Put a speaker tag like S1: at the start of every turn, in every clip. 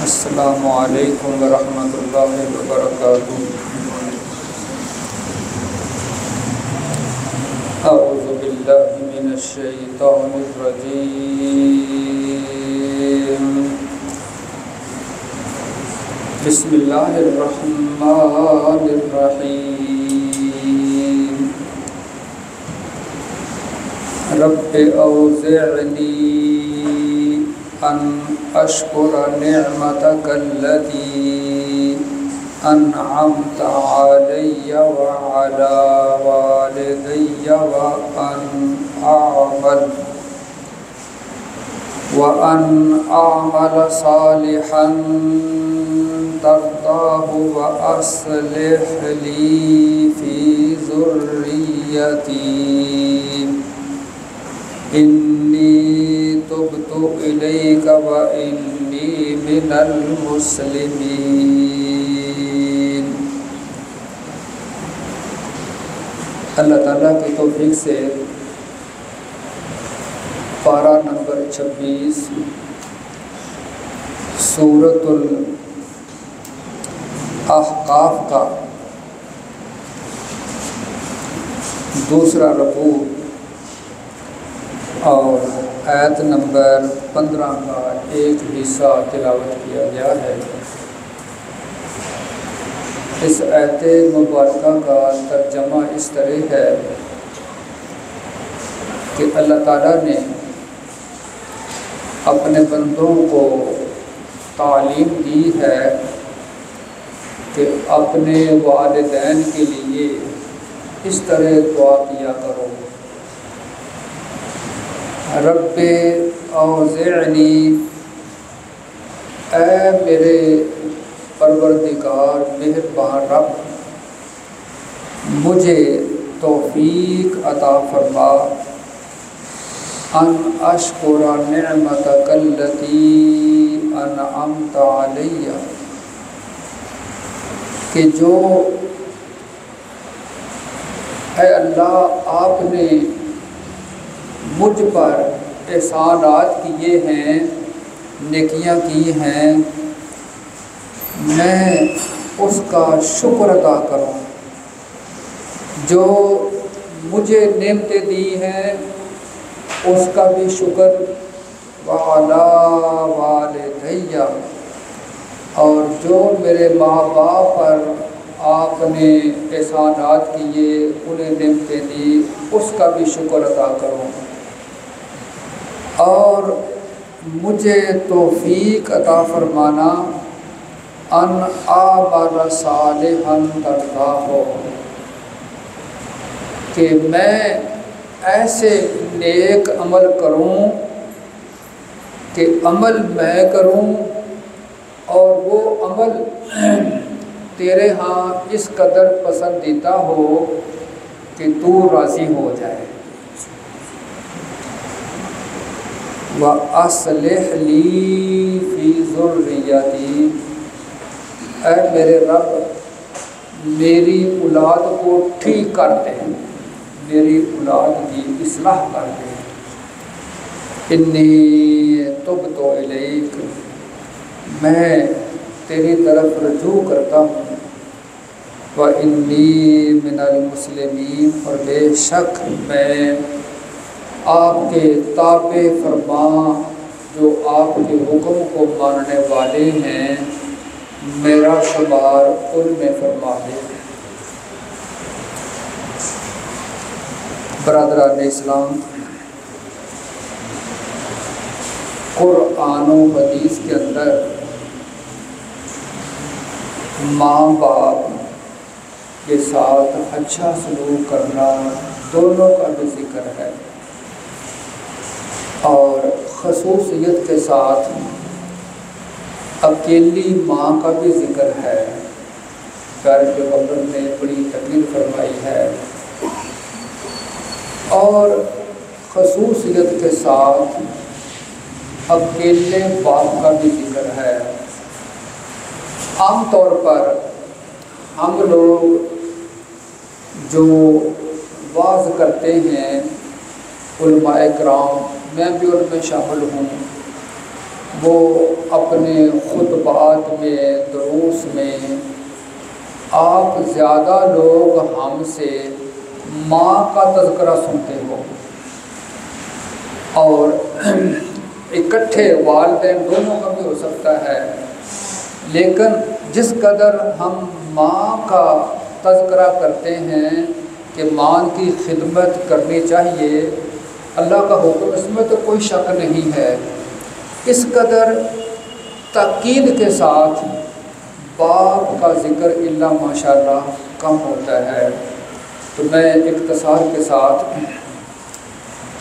S1: السلام علیکم ورحمۃ اللہ وبرکاتہ۔ اعوذ باللہ من الشیطان الرجیم۔ بسم اللہ الرحمن الرحیم۔ رب اوزعنی ان اشکر نعمتک التی انعمت علی وعلی والدی وان اعمل صالحا ترضاه واصلح لی فی ذریتی انی تبت الیک وانی من المسلمین۔ اللہ تعالیٰ کی توفیق سے پارہ نمبر 26 سورۃ الاحقاف کا دوسرا رکوع اور آیت نمبر 15 کا ایک حصہ تلاوت کیا گیا ہے۔ اس آیت مبارکہ کا ترجمہ اس طرح ہے کہ اللہ تعالیٰ نے اپنے بندوں کو تعلیم دی ہے کہ اپنے والدین کے لیے اس طرح دعا کیا کرو، رب اوزعنی، اے میرے پروردگار مہربان رب، مجھے توفیق عطا فرما، ان اشکر نعمتک التی انعمت علی، کہ جو اے اللہ آپ نے مجھ پر احسانات کیے ہیں، نیکیاں کی ہیں، میں اس کا شکر ادا کروں۔ جو مجھے نعمتیں دی ہیں اس کا بھی شکر، وعلی والدی، اور جو میرے ماں باپ پر آپ نے احسانات کیے، انہیں نعمتیں دی، اس کا بھی شکر ادا کروں، اور مجھے توفیق عطا فرمانا، ان اعمل صالحا ترضاہ، کہ میں ایسے نیک عمل کروں کہ عمل میں کروں اور وہ عمل تیرے ہاں اس قدر پسندیدہ ہو کہ تو راضی ہو جائے۔ وَأَصْلِحْ لِي فِي ذُرِّيَّتِي، اے میرے رب میری اولاد کو ٹھیک کر دے، میری اولاد کی اصلاح کر دے۔ انی تبت الیک، میں تیری طرف رجوع کرتا ہوں، وانی من المسلمین، اور بے شک میں آپ کے تابع فرما، جو آپ کے حکم کو ماننے والے ہیں، میرا شمار ان میں فرما دے۔ برادران اسلام، قرآن و حدیث کے اندر ماں باپ کے ساتھ اچھا سلوک کرنا دونوں کا بھی ذکر ہے، اور خصوصیت کے ساتھ اکیلی ماں کا بھی ذکر ہے۔ پیارے پیغمبر نے بڑی تقریر فرمائی ہے، اور خصوصیت کے ساتھ اکیلے باپ کا بھی ذکر ہے۔ عام طور پر ہم لوگ جو واعظ کرتے ہیں علماء کرام، میں بھی ان میں شامل ہوں، وہ اپنے خطبات میں، دروس میں آپ زیادہ لوگ ہم سے ماں کا تذکرہ سنتے ہو، اور اکٹھے والدین دونوں کا بھی ہو سکتا ہے، لیکن جس قدر ہم ماں کا تذکرہ کرتے ہیں کہ ماں کی خدمت کرنی چاہیے، اللہ کا حکم اس میں تو کوئی شک نہیں ہے، اس قدر تاکید کے ساتھ باپ کا ذکر الا ماشاءاللہ کم ہوتا ہے۔ تو میں اختصار کے ساتھ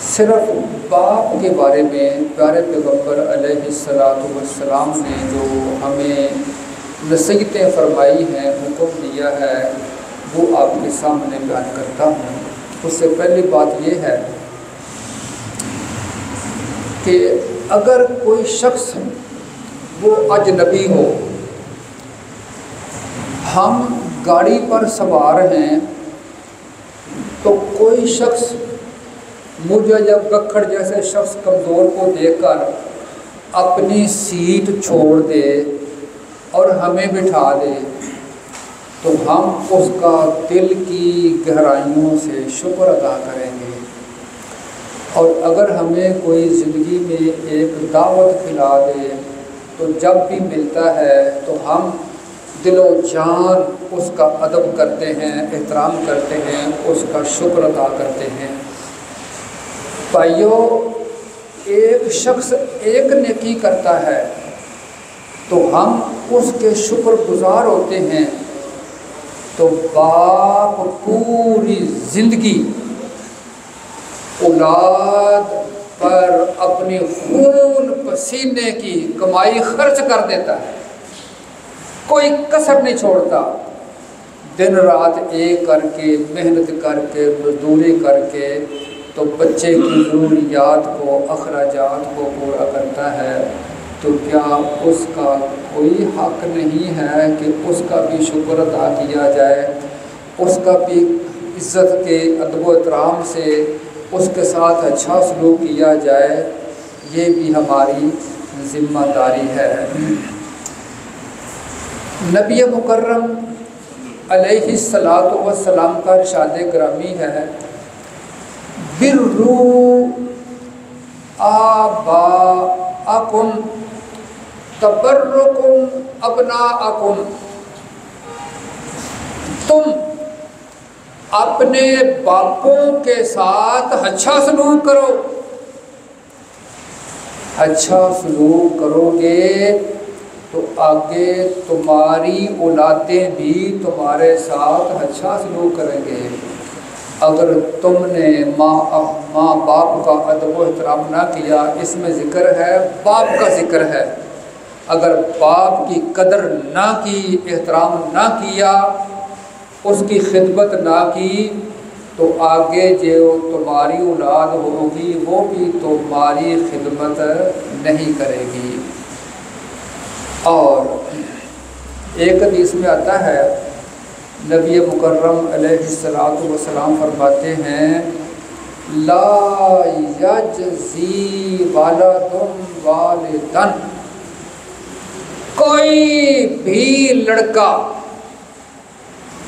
S1: صرف باپ کے بارے میں پیارے پیغمبر علیہ السلام نے جو ہمیں نصیحتیں فرمائی ہیں، حکم دیا ہے، وہ آپ کے سامنے بیان کرتا ہوں۔ اس سے پہلی بات یہ ہے کہ اگر کوئی شخص وہ اجنبی ہو، ہم گاڑی پر سوار ہیں، تو کوئی شخص مجھے جب گکھڑ جیسے شخص کمزور کو دیکھ کر اپنی سیٹ چھوڑ دے اور ہمیں بٹھا دے، تو ہم اس کا دل کی گہرائیوں سے شکر ادا کریں گے، اور اگر ہمیں کوئی زندگی میں ایک دعوت کھلا دے تو جب بھی ملتا ہے تو ہم دل و جان اس کا ادب کرتے ہیں، احترام کرتے ہیں، اس کا شکر ادا کرتے ہیں۔ بھائیو، ایک شخص ایک نیکی کرتا ہے تو ہم اس کے شکر گزار ہوتے ہیں، تو باپ پوری زندگی اولاد پر اپنی خون پسینے کی کمائی خرچ کر دیتا ہے، کوئی کسر نہیں چھوڑتا، دن رات ایک کر کے، محنت کر کے، مزدوری کر کے تو بچے کی ضروریات کو، اخراجات کو پورا کرتا ہے۔ تو کیا اس کا کوئی حق نہیں ہے کہ اس کا بھی شکر ادا کیا جائے، اس کا بھی عزت کے ادب و احترام سے اس کے ساتھ اچھا سلوک کیا جائے؟ یہ بھی ہماری ذمہ داری ہے۔ نبی مکرم علیہ السلام کا ارشاد گرامی ہے، بروا آباءکم تبرکم ابناءکم، تم اپنے باپوں کے ساتھ اچھا سلوک کرو، اچھا سلوک کرو گے تو آگے تمہاری اولادیں بھی تمہارے ساتھ اچھا سلوک کریں گے۔ اگر تم نے ماں باپ کا ادب و احترام نہ کیا، اس میں ذکر ہے، باپ کا ذکر ہے، اگر باپ کی قدر نہ کی، احترام نہ کیا، اس کی خدمت نہ کی، تو آگے جو تمہاری اولاد ہوگی وہ بھی تمہاری خدمت نہیں کرے گی۔ اور ایک حدیث میں آتا ہے، نبی مکرم علیہ السلام فرماتے ہیں، لا یجزی والد والدا، کوئی بھی لڑکا،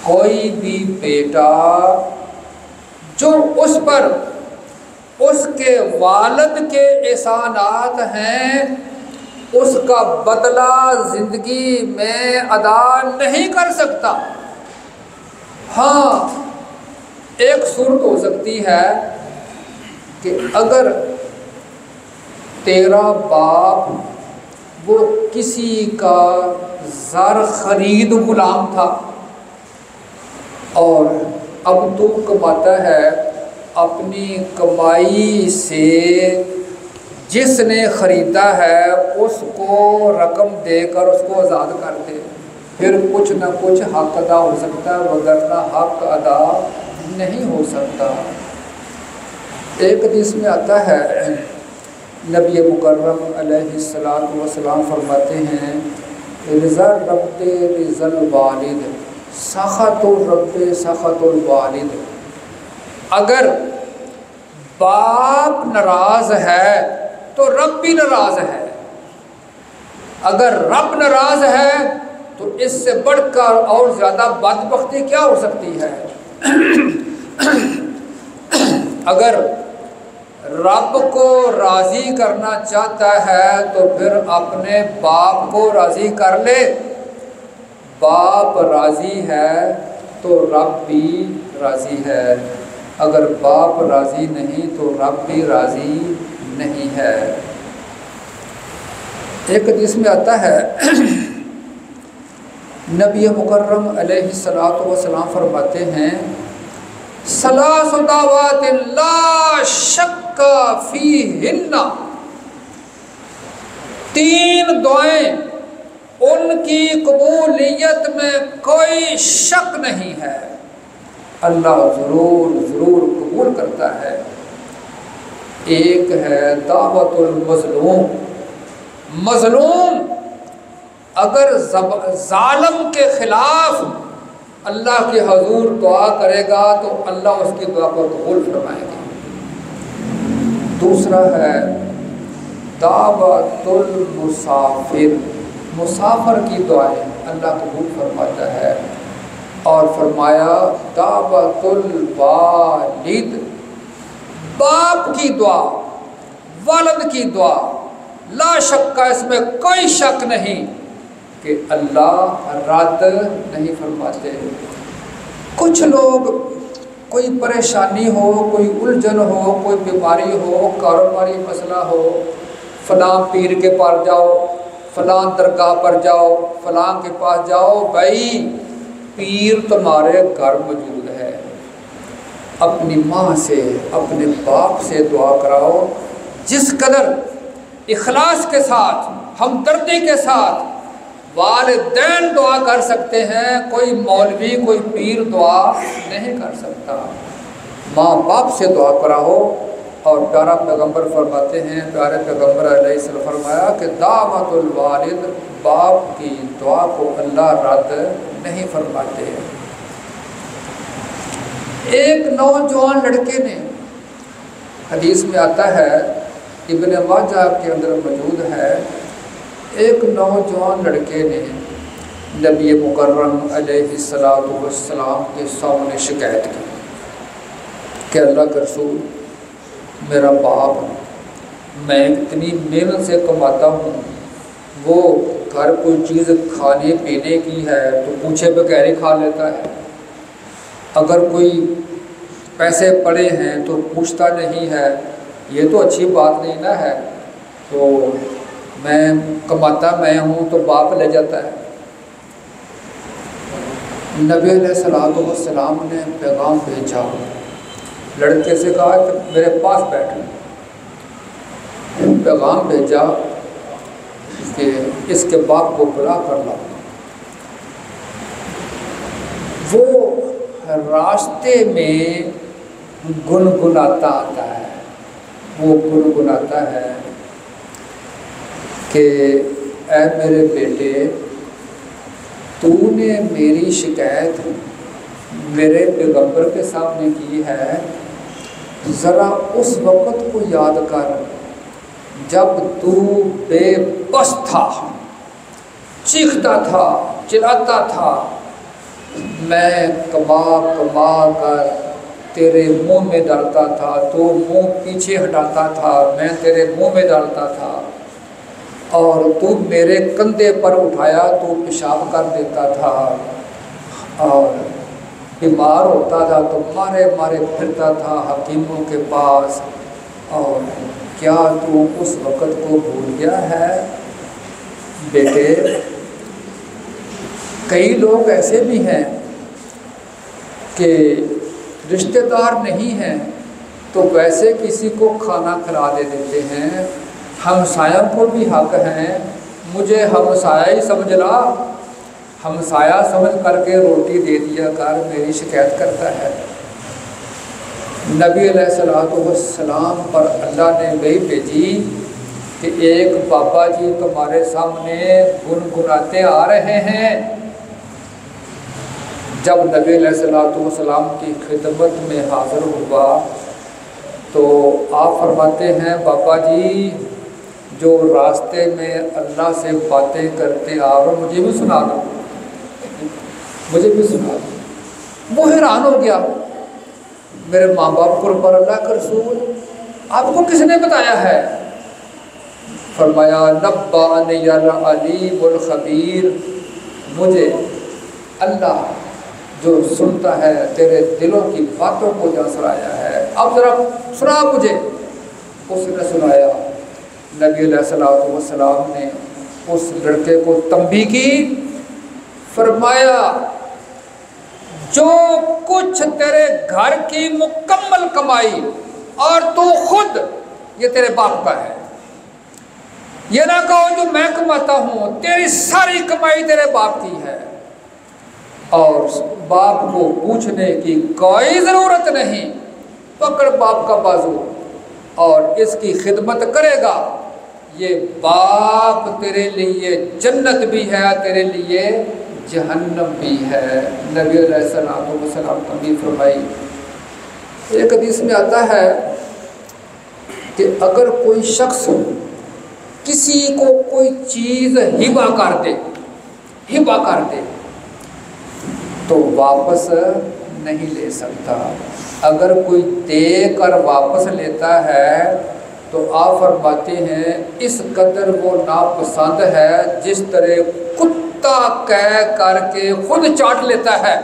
S1: کوئی بھی بیٹا جو اس پر اس کے والد کے احسانات ہیں، اس کا بدلہ زندگی میں ادا نہیں کر سکتا۔ ہاں، ایک صورت ہو سکتی ہے کہ اگر تیرا باپ وہ کسی کا زر خرید غلام تھا اور اب تو کماتا ہے، اپنی کمائی سے جس نے خریدا ہے اس کو رقم دے کر اس کو آزاد کر دے، پھر کچھ نہ کچھ حق ادا ہو سکتا ہے، وگرنہ حق ادا نہیں ہو سکتا۔ ایک حدیث میں آتا ہے، نبی مکرم علیہ السلام فرماتے ہیں، رضا رب رضا الوالد، سخط الرب سخط الوالد، اگر باپ ناراض ہے تو رب بھی ناراض ہے، اگر رب ناراض ہے تو اس سے بڑھ کر اور زیادہ بدبختی کیا ہو سکتی ہے؟ اگر رب کو راضی کرنا چاہتا ہے تو پھر اپنے باپ کو راضی کر لے۔ باپ راضی ہے تو رب بھی راضی ہے، اگر باپ راضی نہیں تو رب بھی راضی نہیں ہے۔ ایک حدیث میں آتا ہے نبی مکرم علیہ الصلوۃ والسلام فرماتے ہیں ثلاث دعوات لا شک فیہن، تین دعائیں ان کی قبولیت میں کوئی شک نہیں ہے، اللہ ضرور ضرور قبول کرتا ہے۔ ایک ہے دعوت المظلوم، مظلوم اگر ظالم کے خلاف اللہ کے حضور دعا کرے گا تو اللہ اس کی دعا کو قبول فرمائے گا۔ دوسرا ہے دعوت المسافر، مسافر کی دعائیں اللہ قبول فرماتا ہے۔ اور فرمایا دعوت الوالد، باپ کی دعا، والد کی دعا، لا شک اس میں کوئی شک نہیں کہ اللہ رد نہیں فرماتے۔ کچھ لوگ کوئی پریشانی ہو، کوئی الجھن ہو، کوئی بیماری ہو، کاروباری مسئلہ ہو، فلاں پیر کے پاس جاؤ، فلاں درگاہ پر جاؤ، فلاں کے پاس جاؤ، بھائی پیر تمہارے گھر موجود ہے، اپنی ماں سے اپنے باپ سے دعا کراؤ۔ جس قدر اخلاص کے ساتھ، ہمدردی کے ساتھ والدین دعا کر سکتے ہیں، کوئی مولوی کوئی پیر دعا نہیں کر سکتا۔ ماں باپ سے دعا کراؤ۔ اور پیارا پیغمبر فرماتے ہیں، پیارے پیغمبر علیہ السلام فرمایا کہ دعوت الوالد، باپ کی دعا کو اللہ رد نہیں فرماتے۔ ایک نوجوان لڑکے نے، حدیث میں آتا ہے ابن ماجہ کے اندر موجود ہے، ایک نوجوان لڑکے نے نبی مکرم علیہ السلام کے سامنے شکایت کی کہ اللہ کے رسول، میرا باپ، میں اتنی محنت سے کماتا ہوں، وہ گھر کوئی چیز کھانے پینے کی ہے تو پوچھے بغیر ہی کھا لیتا ہے، اگر کوئی پیسے پڑے ہیں تو پوچھتا نہیں ہے، یہ تو اچھی بات نہیں نہ ہے، تو میں کماتا میں ہوں تو باپ لے جاتا ہے۔ نبی علیہ السلام نے پیغام بھیجا، لڑکے سے کہا کہ میرے پاس بیٹھ، پیغام بھیجا کہ اس کے باپ کو بلا کر لاؤ۔ وہ راستے میں گنگناتا آتا ہے، وہ گنگناتا ہے کہ اے میرے بیٹے، تو نے میری شکایت میرے پیغمبر کے سامنے کی ہے، ذرا اس وقت کو یاد کر جب تو بے بس تھا، چیختا تھا، چلاتا تھا، میں کما کما کر تیرے منہ میں ڈالتا تھا، تو منہ پیچھے ہٹاتا تھا، میں تیرے منہ میں ڈالتا تھا، اور تو میرے کندھے پر اٹھایا تو پیشاب کر دیتا تھا، اور بیمار ہوتا تھا تو مارے مارے پھرتا تھا حکیموں کے پاس، اور کیا تو اس وقت کو بھول گیا ہے؟ بیٹے، کئی لوگ ایسے بھی ہیں کہ رشتہ دار نہیں ہیں تو ویسے کسی کو کھانا کھلا دیتے ہیں، ہمسایوں کو بھی حق ہیں، مجھے ہمسایہ ہی سمجھ لا، ہمسایہ سمجھ کر کے روٹی دے دیا کر، میری شکایت کرتا ہے۔ نبی علیہ السلام پر اللہ نے وحی بھیجی کہ ایک بابا جی تمہارے سامنے گنگناتے آ رہے ہیں۔ جب نبی علیہ السلام کی خدمت میں حاضر ہوا تو آپ فرماتے ہیں، بابا جی جو راستے میں اللہ سے باتیں کرتے آ رہے مجھے بھی سنا دو، مجھے بھی سنا دو۔ وہ حیران ہو گیا، میرے ماں باپ قربان اللہ کا رسول، آپ کو کس نے بتایا ہے؟ فرمایا نبأنی العلیم الخبیر، مجھے اللہ جو سنتا ہے تیرے دلوں کی باتوں کو جان سنایا ہے۔ اب ذرا سنا مجھے۔ اس نے سنایا۔ نبی علیہ الصلوۃ والسلام نے اس لڑکے کو تنبیہ کی، فرمایا جو کچھ تیرے گھر کی مکمل کمائی اور تو خود، یہ تیرے باپ کا ہے۔ یہ نہ کہو جو میں کماتا ہوں، تیری ساری کمائی تیرے باپ کی ہے، اور باپ کو پوچھنے کی کوئی ضرورت نہیں۔ پکڑ باپ کا بازو اور اس کی خدمت کرے گا، یہ باپ تیرے لیے جنت بھی ہے، تیرے لیے جہنم بھی ہے۔ نبی علیہ السلام تنبیہ فرمائی۔ ایک حدیث میں آتا ہے کہ اگر کوئی شخص کسی کو کوئی چیز ہبہ کر دے تو واپس نہیں لے سکتا۔ اگر کوئی دے کر واپس لیتا ہے تو آپ فرماتے ہیں اس قدر وہ ناپسند ہے جس طرح کتا کہہ کر کے خود چاٹ لیتا ہے،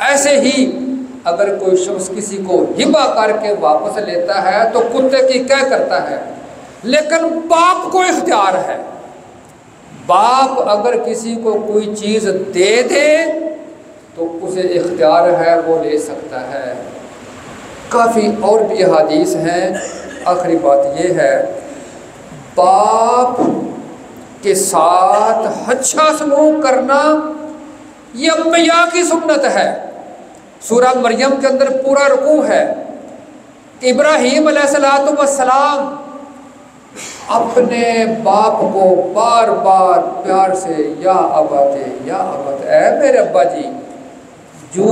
S1: ایسے ہی اگر کوئی شخص کسی کو ہبہ کر کے واپس لیتا ہے تو کتے کی کہہ کرتا ہے۔ لیکن باپ کو اختیار ہے، باپ اگر کسی کو کوئی چیز دے دے تو اسے اختیار ہے، وہ لے سکتا ہے۔ کافی اور بھی احادیث ہیں۔ آخری بات یہ ہے، باپ کے ساتھ اچھا سلوک کرنا یہ انبیاء کی سنت ہے۔ سورہ مریم کے اندر پورا رکوع ہے۔ ابراہیم علیہ السلام اپنے باپ کو بار بار پیار سے یا ابت اے میرے ابا جی، جو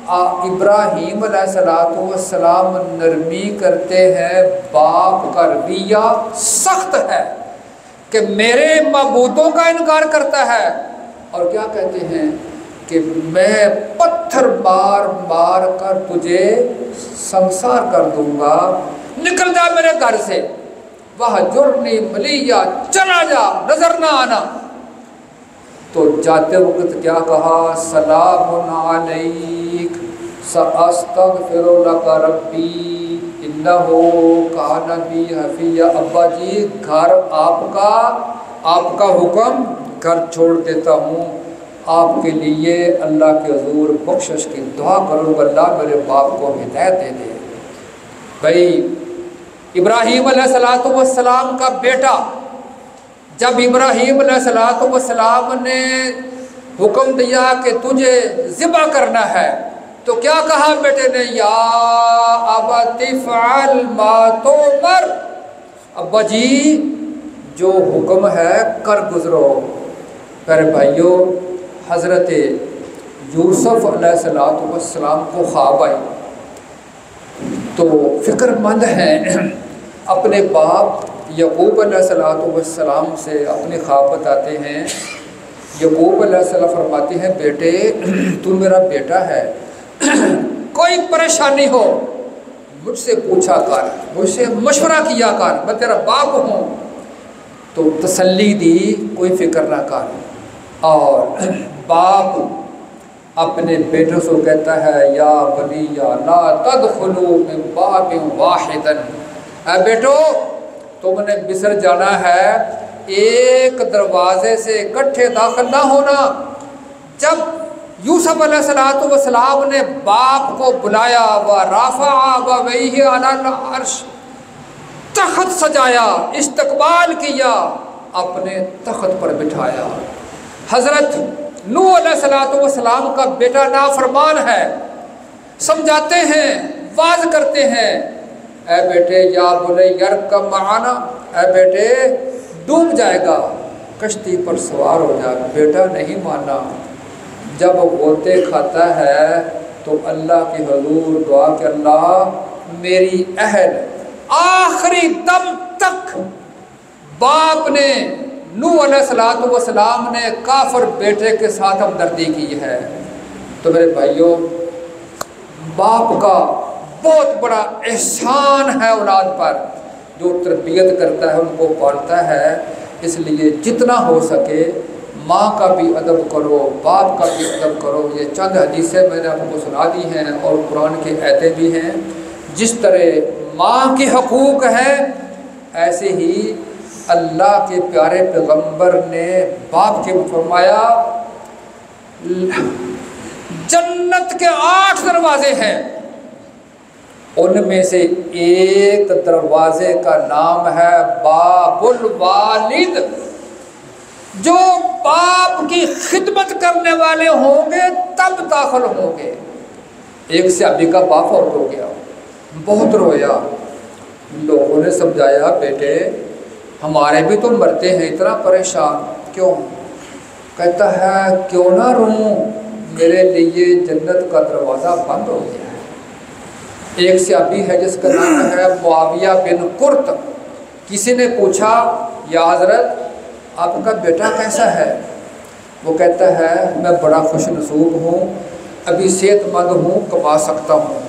S1: ابراہیم علیہ السلام نرمی کرتے ہیں، باپ کا رویہ سخت ہے کہ میرے معبودوں کا انکار کرتا ہے، اور کیا کہتے ہیں کہ میں پتھر مار مار کر تجھے سنسار کر دوں گا، نکل جا میرے گھر سے، وَہْجُرْنِی مَلِيًّا، چلا جا، نظر نہ آنا۔ تو جاتے وقت کیا کہا؟ سلام علیک سأستغفر لک ربی انہ کان بی حفیٰ۔ ابا جی گھر آپ کا حکم، گھر چھوڑ دیتا ہوں، آپ کے لیے اللہ کے حضور بخشش کی دعا کروں گا، اللہ میرے باپ کو ہدایت دے دے۔ بھائی ابراہیم علیہ السلام کا بیٹا، جب ابراہیم علیہ السلام نے حکم دیا کہ تجھے ذبح کرنا ہے تو کیا کہا بیٹے نے؟ یا ابت افعل ما تؤمر، ابا جی جو حکم ہے کر گزرو۔ میرے بھائیوں، حضرت یوسف علیہ السلام کو خواب آئی تو فکر مند ہیں، اپنے باپ یعقوب علیہ السلام سے اپنے خواب بتاتے ہیں۔ یعقوب علیہ السلام فرماتے ہیں بیٹے تو میرا بیٹا ہے، کوئی پریشانی ہو مجھ سے پوچھا کر، مجھ سے مشورہ کیا کر، میں تیرا باپ ہوں۔ تو تسلی دی، کوئی فکر نہ کر۔ اور باپ اپنے بیٹوں سے کہتا ہے یا بنی لا تدخلوا من باب واحد، اے بیٹو تم نے مصر جانا ہے، ایک دروازے سے اکٹھے داخل نہ ہونا۔ جب یوسف علیہ السلام نے باپ کو بلایا، ورفع ابویہ علی العرش، تخت سجایا، استقبال کیا، اپنے تخت پر بٹھایا۔ حضرت نوح علیہ السلام کا بیٹا نافرمان ہے، سمجھاتے ہیں، واعظ کرتے ہیں، اے بیٹے یا بنی ارکب معنا، اے بیٹے ڈوب جائے گا، کشتی پر سوار ہو جائے، بیٹا نہیں مانا۔ جب غوطے کھاتا ہے تو اللہ کے حضور دعا کہ اللہ میری اہل آخری دم تک باپ نے نوح علیہ السلام نے کافر بیٹے کے ساتھ ہمدردی کی ہے۔ تو میرے بھائیوں، باپ کا بہت بڑا احسان ہے اولاد پر، جو تربیت کرتا ہے ان کو پالتا ہے۔ اس لیے جتنا ہو سکے ماں کا بھی ادب کرو، باپ کا بھی ادب کرو۔ یہ چند حدیثیں میں نے آپ کو سنا دی ہیں اور قرآن کی آیتیں بھی ہیں۔ جس طرح ماں کے حقوق ہیں، ایسے ہی اللہ کے پیارے پیغمبر نے باپ کے فرمایا جنت کے 8 دروازے ہیں، ان میں سے ایک دروازے کا نام ہے باب الوالد۔ جو باپ کی خدمت کرنے والے ہوں گے تب داخل ہوں گے۔ ایک صحابی کا باپ فوت ہو گیا، بہت رویا۔ لوگوں نے سمجھایا بیٹے ہمارے بھی تو مرتے ہیں، اتنا پریشان کیوں؟ کہتا ہے کیوں نہ روں، میرے لیے جنت کا دروازہ بند ہو گیا ہے۔ ایک صحابی ہے جس کا نام ہے معاویہ بن قرط۔ کسی نے پوچھا یا حضرت آپ کا بیٹا کیسا ہے؟ وہ کہتا ہے میں بڑا خوش نصیب ہوں، ابھی صحت مند ہوں، کما سکتا ہوں،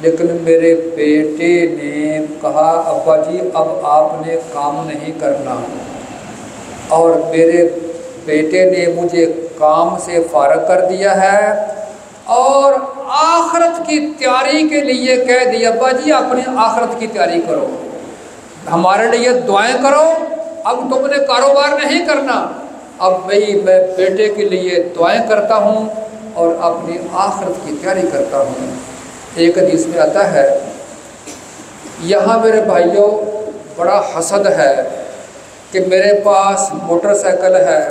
S1: لیکن میرے بیٹے نے کہا ابا جی اب آپ نے کام نہیں کرنا، اور میرے بیٹے نے مجھے کام سے فارغ کر دیا ہے اور آخرت کی تیاری کے لیے کہہ دیا ابا جی اپنی آخرت کی تیاری کرو، ہمارے لیے دعائیں کرو، اب تم نے کاروبار نہیں کرنا، اب میں بیٹے کے لیے دعائیں کرتا ہوں اور اپنی آخرت کی تیاری کرتا ہوں۔ ایک حدیث میں آتا ہے یہاں میرے بھائیوں بڑا حسد ہے کہ میرے پاس موٹر سائیکل ہے،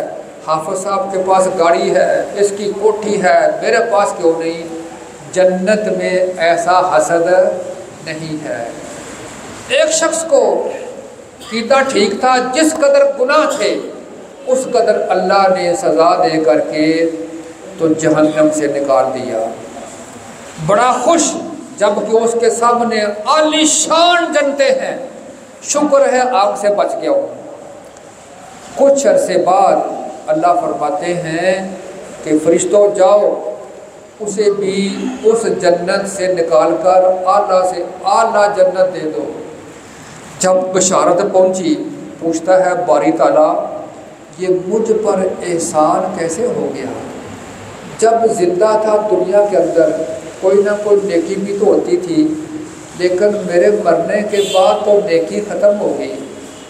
S1: حافظ صاحب کے پاس گاڑی ہے، اس کی کوٹھی ہے، میرے پاس کیوں نہیں؟ جنت میں ایسا حسد نہیں ہے۔ ایک شخص کو عقیدہ ٹھیک تھا، جس قدر گناہ تھے اس قدر اللہ نے سزا دے کر کے تو جہنم سے نکال دیا، بڑا خوش، جبکہ اس کے سامنے عالی شان جنتیں ہیں، شکر ہے آگ سے بچ گیا ہوں۔ کچھ عرصے بعد اللہ فرماتے ہیں کہ فرشتوں جاؤ اسے بھی اس جنت سے نکال کر اعلیٰ سے اعلیٰ جنت دے دو۔ جب بشارت پہنچی پوچھتا ہے باری تعالیٰ یہ مجھ پر احسان کیسے ہو گیا؟ جب زندہ تھا دنیا کے اندر کوئی نہ کوئی نیکی بھی تو ہوتی تھی، لیکن میرے مرنے کے بعد تو نیکی ختم ہو گئی۔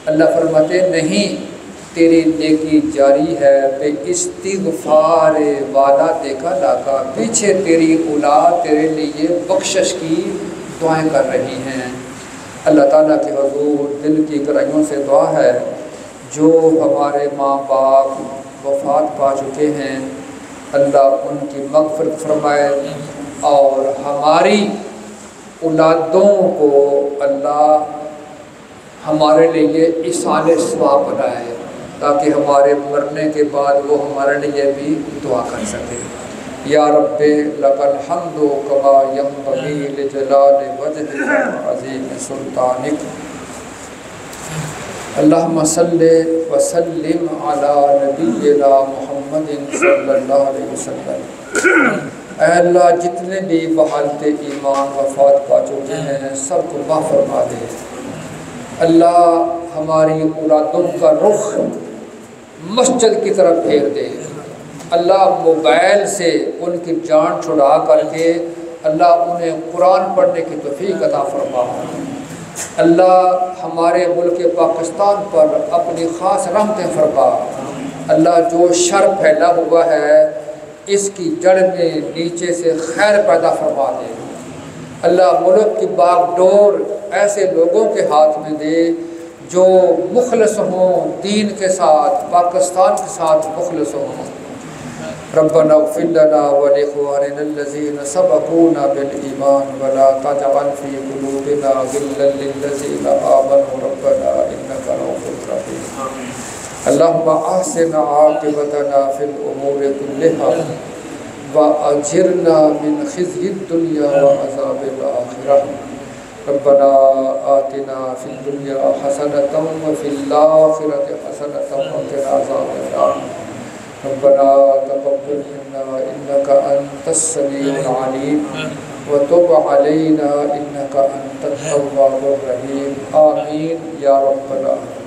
S1: اللہ فرماتے نہیں، تیری نیکی جاری ہے، بے استغفار والا دیکھا لاکا، پیچھے تیری اولاد تیرے لیے بخشش کی دعائیں کر رہی ہیں۔ اللہ تعالیٰ کے حضور دل کی گہرائیوں سے دعا ہے جو ہمارے ماں باپ وفات پا چکے ہیں اللہ ان کی مغفرت فرمائے، اور ہماری اولادوں کو اللہ ہمارے لیے ایصال ثواب بنائے تاکہ ہمارے مرنے کے بعد وہ ہمارے لیے بھی دعا کر سکے۔ یا رب لک الحمد کما ینبغی لجلال وجہک وعظیم سلطانک، اللہم صلی وسلم علی نبینا محمد صلی اللہ علیہ وسلم۔ اے اللہ جتنے بھی بحالت ایمان وفات پا چکے ہیں سب کو معاف فرما دے۔ اللہ ہماری اولادوں کا رخ مسجد کی طرف پھیر دے۔ اللہ موبائل سے ان کی جان چھڑا کر کے اللہ انہیں قرآن پڑھنے کی توفیق عطا فرما۔ اللہ ہمارے ملک پاکستان پر اپنی خاص رحمتیں فرما۔ اللہ جو شر پھیلا ہوا ہے اس کی جڑ میں نیچے سے خیر پیدا فرما دے۔ اللہ ملک کی باغ ڈور ایسے لوگوں کے ہاتھ میں دے جو مخلص ہوں، دین کے ساتھ پاکستان کے ساتھ مخلص ہوں۔ ربنا اغفر لنا ولإخواننا الذين سبقونا بالإيمان ولا تجعل في قلوبنا غلا للذين آمنوا ربنا إنك رؤوف رحيم۔ اللهم أحسن عاقبتنا في الأمور كلها وأجرنا من خزي الدنيا وعذاب الآخرة ربنا آتنا في الدنيا حسنة وفي الآخرة حسنة وقنا عذاب النار ربنا تقبل منا إنك أنت السميع العليم وتب علينا إنك أنت التواب الرحيم آمين يا رب العالمين.